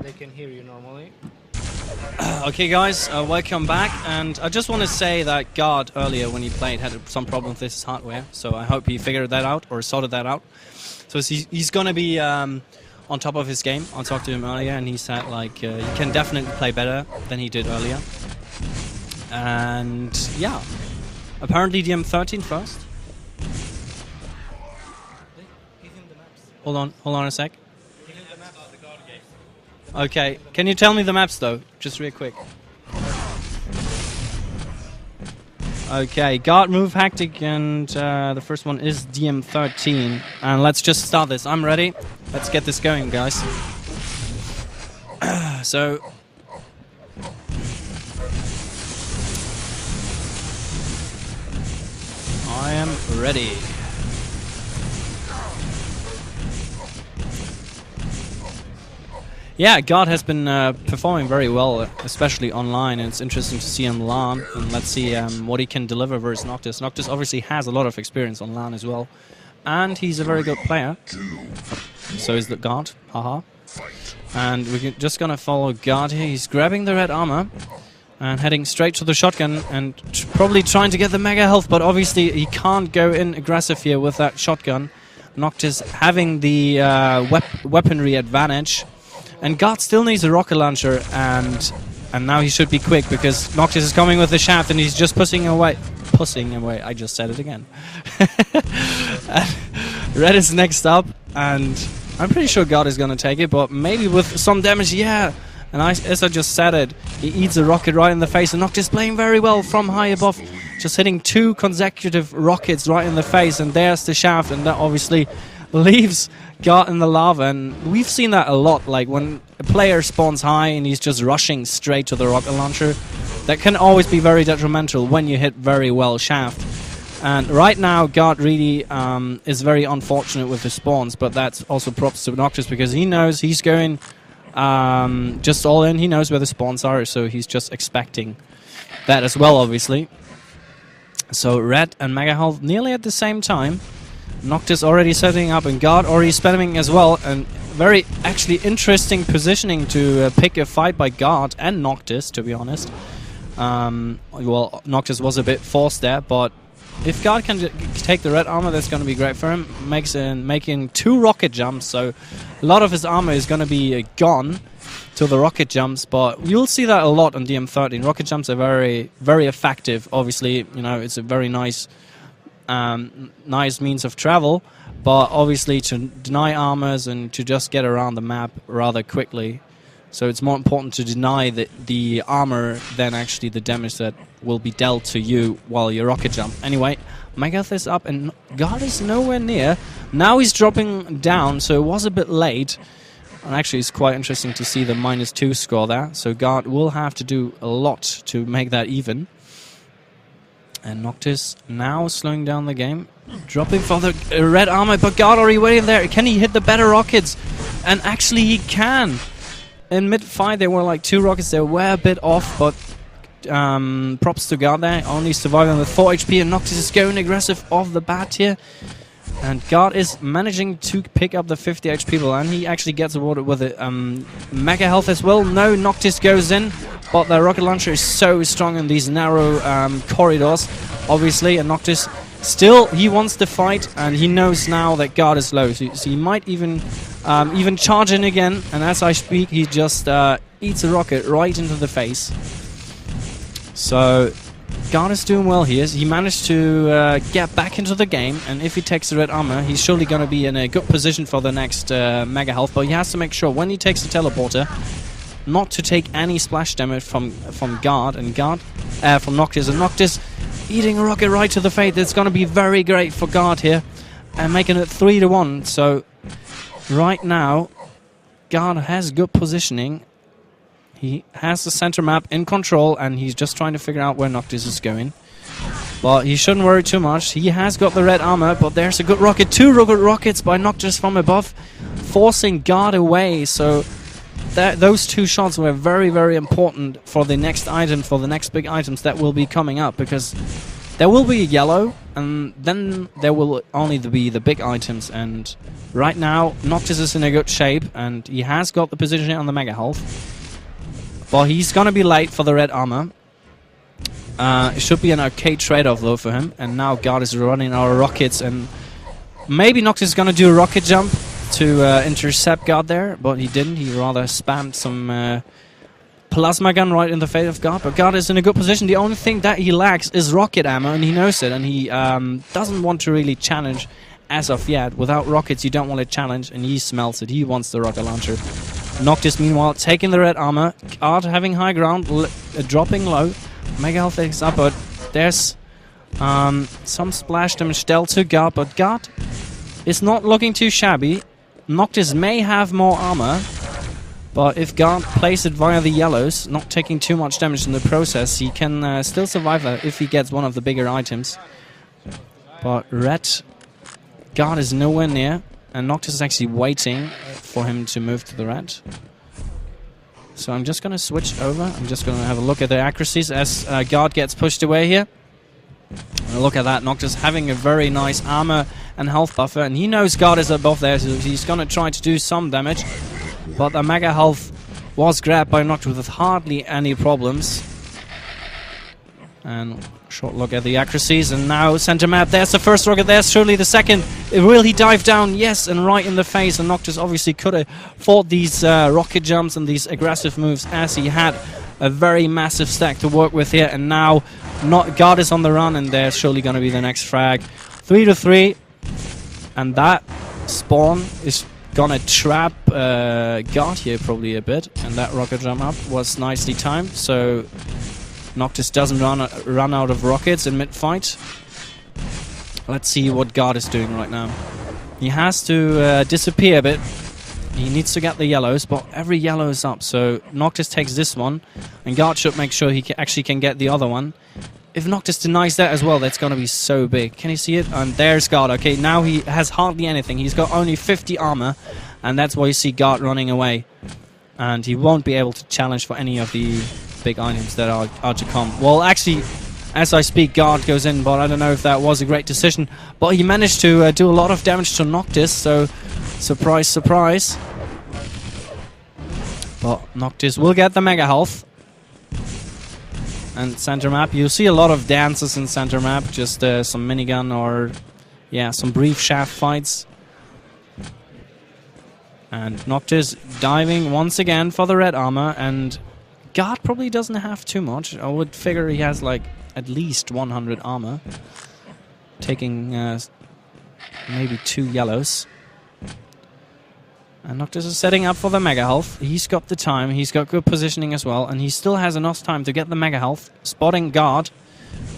they can hear you normally. Okay guys, welcome back, and I just want to say that God earlier when he played had some problem with his hardware, so I hope he figured that out or sorted that out. So he's going to be on top of his game. I talked to him earlier and he said like he can definitely play better than he did earlier. And yeah, apparently DM13 first. Hold on a sec. Okay, can you tell me the maps though, just real quick? Okay, God Move, Hectic, and the first one is DM13. And let's just start this. I'm ready. Let's get this going, guys. So... I am ready. Yeah, God has been performing very well, especially online, and it's interesting to see him LAN, and let's see what he can deliver versus Noctis. Noctis obviously has a lot of experience on LAN as well, and he's a very good player. So is the God, haha. And we're just gonna follow God here. He's grabbing the red armor and heading straight to the shotgun and probably trying to get the mega health, but obviously he can't go in aggressive here with that shotgun. Noctis having the weaponry advantage. And God still needs a rocket launcher, and now he should be quick because Noctis is coming with the shaft and he's just pushing away. I just said it again. Red is next up, and I'm pretty sure God is gonna take it, but maybe with some damage, yeah. And as I just said it, he eats a rocket right in the face, and Noctis playing very well from high above, just hitting 2 consecutive rockets right in the face, and there's the shaft, and that obviously leaves God in the lava. And we've seen that a lot, like when a player spawns high and he's just rushing straight to the rocket launcher, that can always be very detrimental when you hit very well shaft. And right now God really is very unfortunate with the spawns, but that's also props to Noctis because he knows he's going just all in. He knows where the spawns are, so he's just expecting that as well, obviously. So Red and Mega Health nearly at the same time. Noctis already setting up and God already spamming as well, and very actually interesting positioning to pick a fight by God and Noctis, to be honest. Well, Noctis was a bit forced there, but if God can take the red armor, that's going to be great for him. Making 2 rocket jumps, so a lot of his armor is going to be gone to the rocket jumps, but you'll see that a lot on DM13. Rocket jumps are very, very effective. Obviously, you know, it's a very nice means of travel, but obviously to deny armors and to just get around the map rather quickly. So it's more important to deny the armor than actually the damage that will be dealt to you while you rocket jump. Anyway, Megath is up and God is nowhere near. Now he's dropping down, so it was a bit late. And actually it's quite interesting to see the -2 score there. So God will have to do a lot to make that even. And Noctis now slowing down the game, dropping for the red armor, but God already waiting there. Can he hit the better rockets? And actually he can. In mid-fight there were like 2 rockets, they were a bit off, but props to God there, only surviving with 4 HP, and Noctis is going aggressive off the bat here. And God is managing to pick up the 50 HP people, and he actually gets awarded with a mega health as well. No, Noctis goes in, but the rocket launcher is so strong in these narrow corridors, obviously, and Noctis still, he wants to fight, and he knows now that God is low, so he might even charge in again, and as I speak, he just eats a rocket right into the face. So God is doing well here. He managed to get back into the game, and if he takes the red armor, he's surely going to be in a good position for the next mega health, but he has to make sure when he takes the teleporter not to take any splash damage from God and from Noctis, and Noctis eating a rocket right to the face. That's going to be very great for God here, and making it 3-1. So right now God has good positioning. He has the center map in control, and he's just trying to figure out where Noctis is going. But he shouldn't worry too much. He has got the red armor, but there's a good rocket. 2 good rockets by Noctis from above, forcing God away. So those 2 shots were very, very important for the next item, for the next big items that will be coming up, because there will be a yellow and then there will only be the big items. And right now, Noctis is in a good shape, and he has got the position on the Mega Health. But he's gonna be late for the red armor. It should be an okay trade-off though for him. And now God is running our rockets, and maybe Noctis is gonna do a rocket jump to intercept God there, but he didn't. He rather spammed some plasma gun right in the face of God, but God is in a good position. The only thing that he lacks is rocket ammo, and he knows it, and he doesn't want to really challenge as of yet. Without rockets, you don't want to challenge, and he smells it. He wants the rocket launcher. Noctis, meanwhile, taking the red armor. God having high ground, dropping low. Mega Health is up, but there's some splash damage dealt to God, but God is not looking too shabby. Noctis may have more armor, but if God plays it via the yellows, not taking too much damage in the process, he can still survive that if he gets one of the bigger items. But red, God is nowhere near, and Noctis is actually waiting for him to move to the red. So I'm just going to switch over. I'm just going to have a look at the accuracies as God gets pushed away here. And look at that, Noctis having a very nice armor and health buffer, and he knows God is above there, so he's going to try to do some damage. But the Mega Health was grabbed by Noctis with hardly any problems. And short look at the accuracies, and now center map. There's the first rocket, there's surely the second. Will he dive down? Yes, and right in the face. And Noctis obviously could have fought these rocket jumps and these aggressive moves, as he had a very massive stack to work with here. And now God is on the run, and there's surely going to be the next frag. 3-3, and that spawn is gonna trap God here probably a bit, and that rocket jump up was nicely timed, so Noctis doesn't run out of rockets in mid-fight. Let's see what God is doing right now. He has to disappear a bit. He needs to get the yellows, but every yellow is up, so Noctis takes this one, and God should make sure he actually can get the other one. If Noctis denies that as well, that's going to be so big. Can you see it? And there's God. Okay, now he has hardly anything. He's got only 50 armor, and that's why you see God running away. And he won't be able to challenge for any of the big items that are to come. Well, actually, as I speak, God goes in, but I don't know if that was a great decision. But he managed to do a lot of damage to Noctis, so surprise, surprise. But Noctis will get the Mega Health. And center map, you see a lot of dances in center map, just some minigun or, yeah, some brief shaft fights. And Noctis diving once again for the red armor, and God probably doesn't have too much. I would figure he has like at least 100 armor, taking maybe 2 yellows. And Noctis is setting up for the Mega Health. He's got the time, he's got good positioning as well, and he still has enough time to get the Mega Health. Spotting God.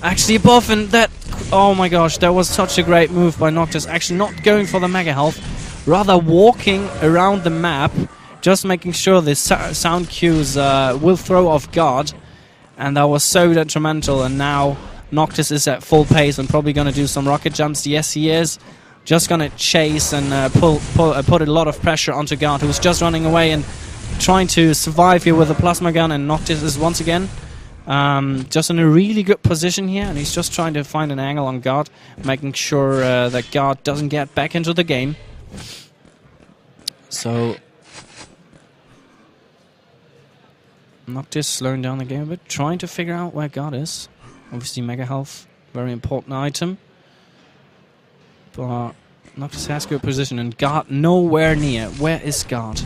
Actually above, and that... Oh my gosh, that was such a great move by Noctis. Actually not going for the Mega Health, rather walking around the map, just making sure the sound cues will throw off God. And that was so detrimental, and now Noctis is at full pace and probably going to do some rocket jumps. Yes, he is. Just gonna chase and put a lot of pressure onto God, who's just running away and trying to survive here with a plasma gun. And Noctis is once again just in a really good position here, and he's just trying to find an angle on God, making sure that God doesn't get back into the game. So Noctis slowing down the game a bit, trying to figure out where God is. Obviously Mega Health, very important item. But Noctis has good position, and God nowhere near. Where is God?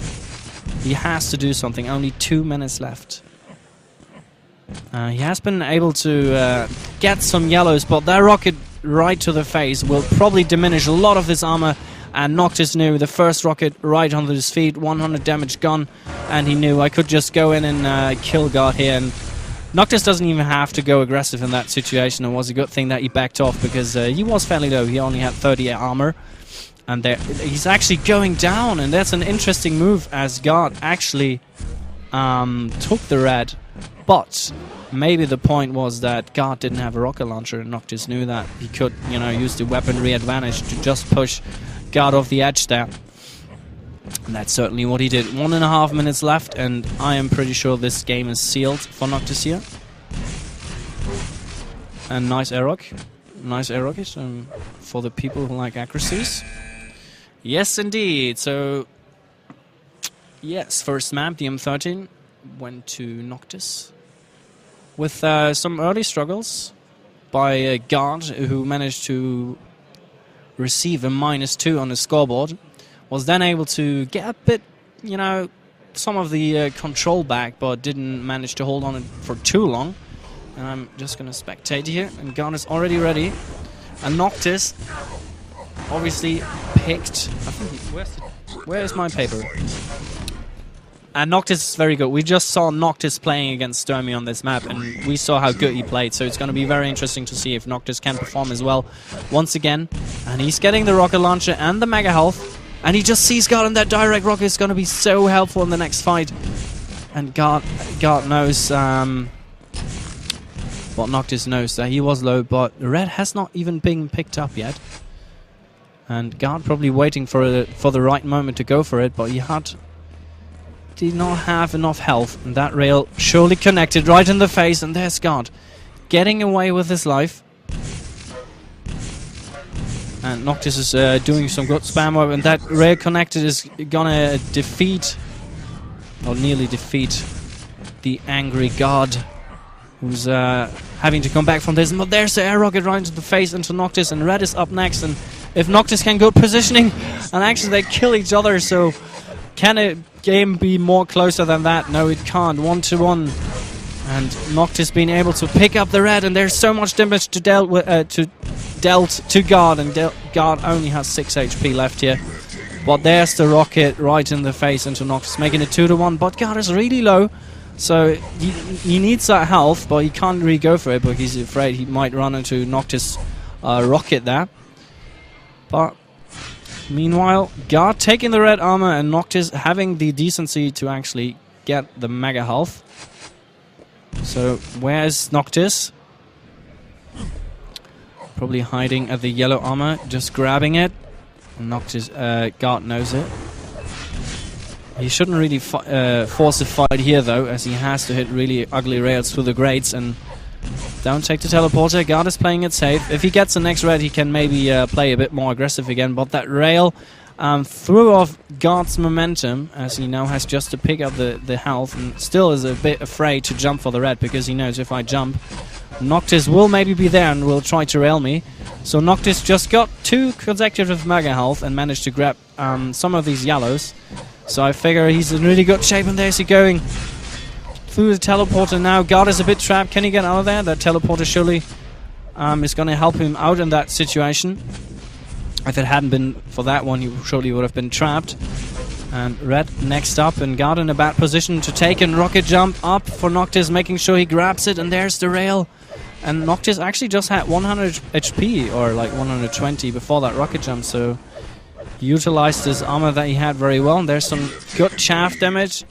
He has to do something. Only 2 minutes left. He has been able to get some yellows, but that rocket right to the face will probably diminish a lot of his armor. And Noctis knew the first rocket right under his feet, 100 damage gone, and he knew I could just go in and kill God here. And Noctis doesn't even have to go aggressive in that situation. It was a good thing that he backed off, because he was fairly low. He only had 30 armor. And there, he's actually going down, and that's an interesting move, as God actually took the red. But maybe the point was that God didn't have a rocket launcher, and Noctis knew that he could, you know, use the weaponry advantage to just push God off the edge there. And that's certainly what he did. 1.5 minutes left, and I am pretty sure this game is sealed for Noctis here. And nice Aeroc. nice air rocket for the people who like accuracies. Yes, indeed. So, yes, first map, the M13, went to Noctis. With some early struggles by God, who managed to receive a -2 on the scoreboard, was then able to get a bit, you know, some of the control back, but didn't manage to hold on it for too long. And I'm just going to spectate here, and God is already ready. And Noctis obviously picked... I think where is my paper? And Noctis is very good. We just saw Noctis playing against Sturmy on this map, and we saw how good he played. So it's going to be very interesting to see if Noctis can perform as well once again. And he's getting the rocket launcher and the mega health. And he just sees God, and that direct rocket is going to be so helpful in the next fight. And God knows... well, Noctis knows that he was low, but red has not even been picked up yet. And God probably waiting for the right moment to go for it, but he did not have enough health. And that rail surely connected right in the face, and there's God getting away with his life. And Noctis is doing some good spam work, and that rail connected is gonna defeat, or nearly defeat, the angry God, who's having to come back from this. But there's the air rocket right into the face into Noctis, and red is up next. And if Noctis can go positioning, and actually they kill each other, so can a game be more closer than that? No, it can't. 1-1, and Noctis being able to pick up the red, and there's so much damage to dealt to God, and God only has 6 HP left here. But there's the rocket right in the face into Noctis, making it 2-1. But God is really low, so he needs that health, but he can't really go for it, but he's afraid he might run into Noctis' rocket there. But meanwhile, God taking the red armor, and Noctis having the decency to actually get the mega health. So where's Noctis? Probably hiding at the yellow armor, just grabbing it. Noctis, God knows it. He shouldn't really force a fight here, though, as he has to hit really ugly rails through the grates. And don't take the teleporter. God is playing it safe. If he gets the next red, he can maybe play a bit more aggressive again. But that rail threw off God's momentum, as he now has just to pick up the health, and still is a bit afraid to jump for the red, because he knows if I jump, Noctis will maybe be there and will try to rail me. So Noctis just got 2 consecutive mega health and managed to grab some of these yellows. So I figure he's in really good shape, and there's he going through the teleporter now. God is a bit trapped. Can he get out of there? That teleporter surely is going to help him out in that situation. If it hadn't been for that one, he surely would have been trapped. And red next up, and God in a bad position to take and rocket jump up for Noctis, making sure he grabs it, and there's the rail. And Noctis actually just had 100 HP, or like 120 before that rocket jump, so he utilized his armor that he had very well. And there's some good chaff damage.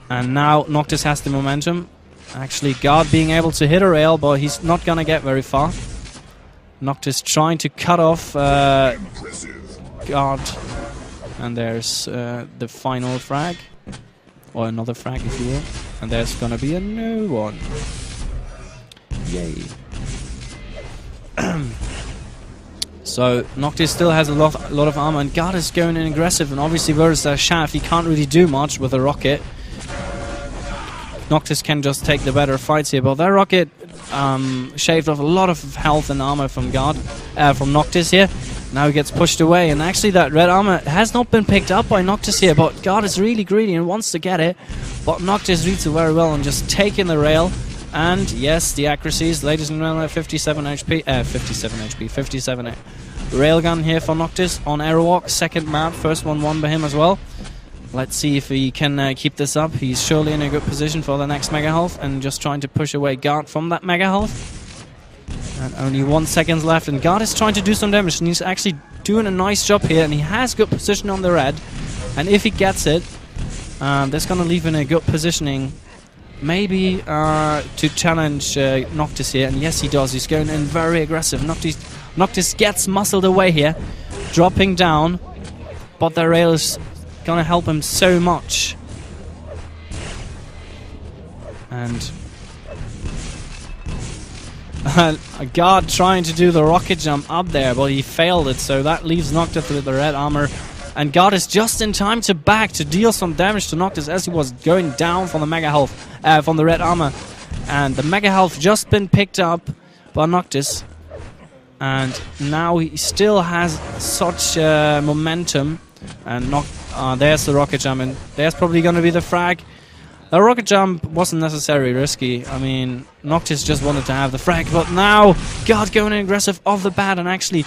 And now Noctis has the momentum. Actually, God being able to hit a rail, but he's not gonna get very far. Noctis trying to cut off God. And there's the final frag. Or another frag, if you will. And there's gonna be a new one. Yay. So Noctis still has a lot of armor, and God is going in aggressive, and obviously versus that shaft, he can't really do much with a rocket. Noctis can just take the better fights here, but that rocket shaved off a lot of health and armor from from Noctis here. Now he gets pushed away, and actually that red armor has not been picked up by Noctis here, but God is really greedy and wants to get it. But Noctis reads it very well and just taking the rail. And yes, the accuracies, ladies and gentlemen, 57 HP, 57 railgun here for Noctis on Aerowalk, second map, first one won by him as well. Let's see if he can keep this up. He's surely in a good position for the next mega health, and just trying to push away God from that mega health. And only 1 second left, and God is trying to do some damage, and he's actually doing a nice job here, and he has good position on the red. And if he gets it, that's gonna leave him in a good positioning, maybe to challenge Noctis here. And yes, he does. He's going in very aggressive. Noctis gets muscled away here, dropping down, but the rail is gonna help him so much. And God trying to do the rocket jump up there, but he failed it, so that leaves Noctis with the red armor. And God is just in time to back to deal some damage to Noctis as he was going down from the mega health, from the red armor. And the mega health just been picked up by Noctis. And now he still has such momentum. And there's the rocket jump, and there's probably going to be the frag. The rocket jump wasn't necessarily risky. I mean, Noctis just wanted to have the frag, but now God going aggressive off the bat and actually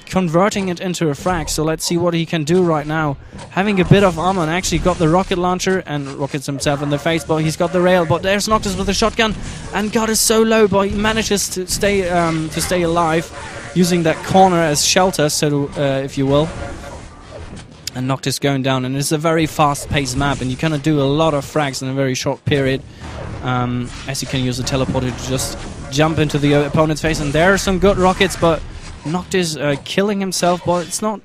converting it into a frag. So let's see what he can do right now. Having a bit of armor and actually got the rocket launcher and rockets himself in the face, but he's got the rail. But there's Noctis with the shotgun, and God is so low, but he manages to stay alive using that corner as shelter, so if you will. And Noctis going down, and it's a very fast-paced map, and you kind of do a lot of frags in a very short period, as you can use the teleporter to just jump into the opponent's face. And there are some good rockets, but Noctis killing himself, but it's not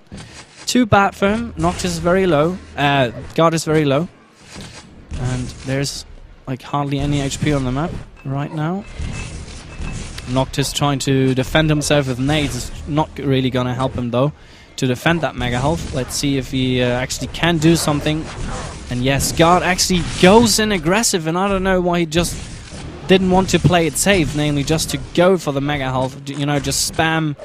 too bad for him. Noctis is very low, God is very low, and there's like hardly any HP on the map right now. Noctis trying to defend himself with nades is not really gonna help him though to defend that mega health. Let's see if he actually can do something. And yes, God actually goes in aggressive, and I don't know why he just didn't want to play it safe, namely just to go for the mega health, you know, just spam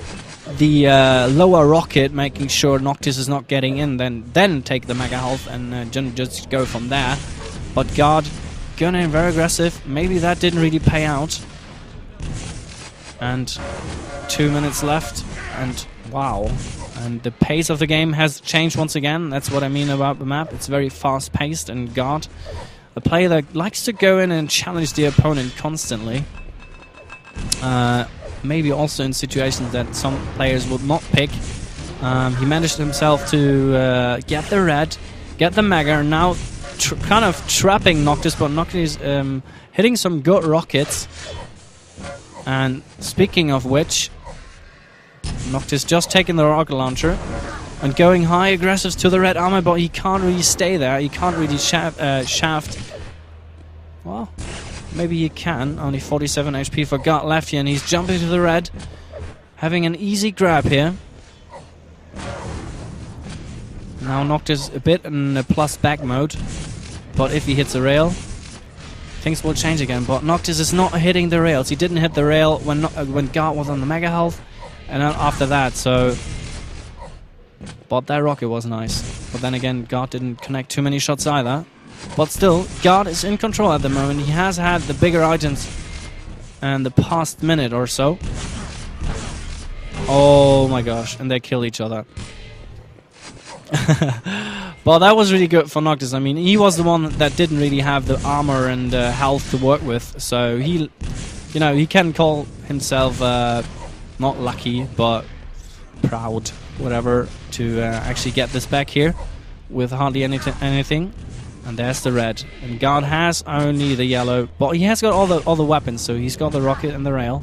the lower rocket, making sure Noctis is not getting in, then take the mega health and just go from there. But God going in very aggressive. Maybe that didn't really pay out. And 2 minutes left, and wow. And the pace of the game has changed once again. That's what I mean about the map. It's very fast-paced, and God, a player that likes to go in and challenge the opponent constantly. Maybe also in situations that some players would not pick. He managed himself to get the red, get the mega, and now kind of trapping Noctis, but Noctis hitting some good rockets. And speaking of which, Noctis just taking the rocket launcher and going high aggressive to the red armor, but he can't really stay there. He can't really shaft. Well, maybe he can. Only 47 HP for God left here, and he's jumping to the red, having an easy grab here. Now Noctis a bit in the plus back mode, but if he hits the rail, things will change again. But Noctis is not hitting the rails. He didn't hit the rail when God was on the mega health. And then after that, so... But that rocket was nice. But then again, God didn't connect too many shots either. But still, God is in control at the moment. He has had the bigger items in the past minute or so. Oh my gosh, and they kill each other. But that was really good for Noctis. I mean, he was the one that didn't really have the armor and health to work with. So he, you know, he can call himself... not lucky, but proud, whatever, to actually get this back here with hardly anything. And there's the red. And God has only the yellow, but he has got all the weapons. So he's got the rocket and the rail.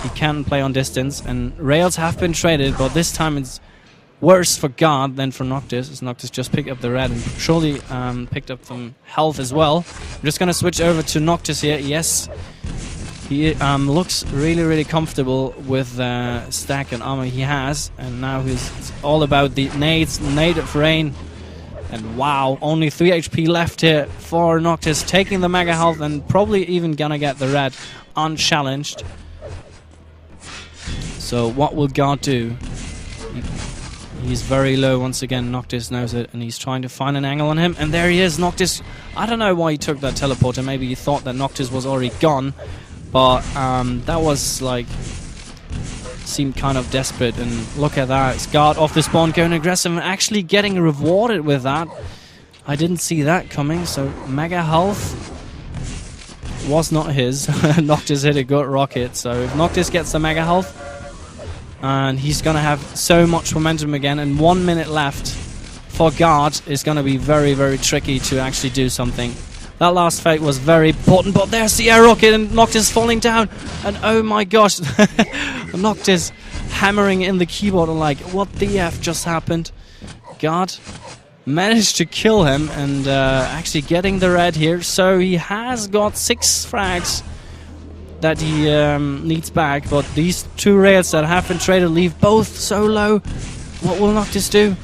He can play on distance, and rails have been traded, but this time it's worse for God than for Noctis, as Noctis just picked up the red and surely picked up some health as well. I'm just gonna switch over to Noctis here. Yes. He looks really comfortable with the stack and armor he has, and now it's all about the nades, nade of rain. And wow, only 3 HP left here for Noctis, taking the mega health and probably even gonna get the red unchallenged. So what will God do? He's very low once again. Noctis knows it, and he's trying to find an angle on him. And there he is, Noctis. I don't know why he took that teleporter. Maybe he thought that Noctis was already gone. But that was like, seemed kind of desperate, and look at that, it's God off the spawn going aggressive and actually getting rewarded with that. I didn't see that coming, so mega health was not his. Noctis hit a good rocket, so if Noctis gets the mega health, and he's gonna have so much momentum again, and 1 minute left for God is gonna be very tricky to actually do something. That last fight was very important, but there's the air rocket and Noctis falling down. And oh my gosh, Noctis hammering in the keyboard and like, what the F just happened? God managed to kill him and actually getting the red here. So he has got 6 frags. that he needs back, but these two rails that have been traded leave both so low. What will Noctis do?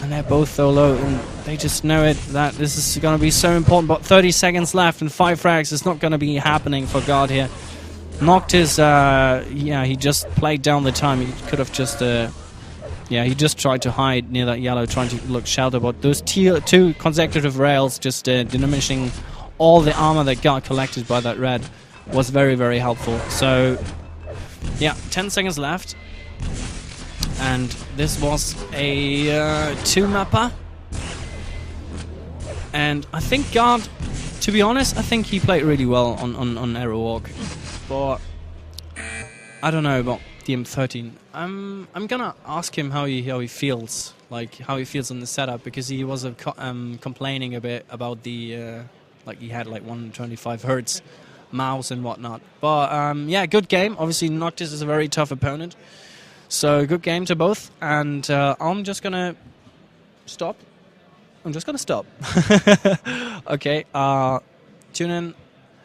And they're both so low, and they just know it, that this is going to be so important. But 30 seconds left and 5 frags is not going to be happening for God here. Noctis, yeah, he just played down the time. He could have just, yeah, he just tried to hide near that yellow, trying to look shelter. But those two consecutive rails just diminishing all the armor that got collected by that red was very, very helpful. So, yeah, 10 seconds left. And this was a 2-mapper. And I think God, to be honest, I think he played really well on Arrow Walk. But I don't know about the M13. I'm gonna ask him how he feels, like how he feels on the setup, because he was complaining a bit about the like he had like 125 hertz mouse and whatnot. But yeah, good game. Obviously, Noctis is a very tough opponent. So good game to both, and I'm just gonna stop. I'm just gonna stop. Okay, tune in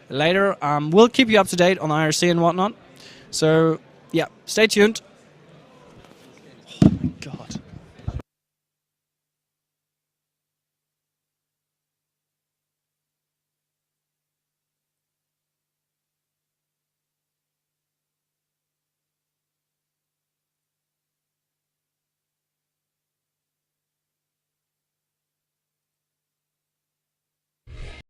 later. We'll keep you up to date on IRC and whatnot. So yeah, stay tuned.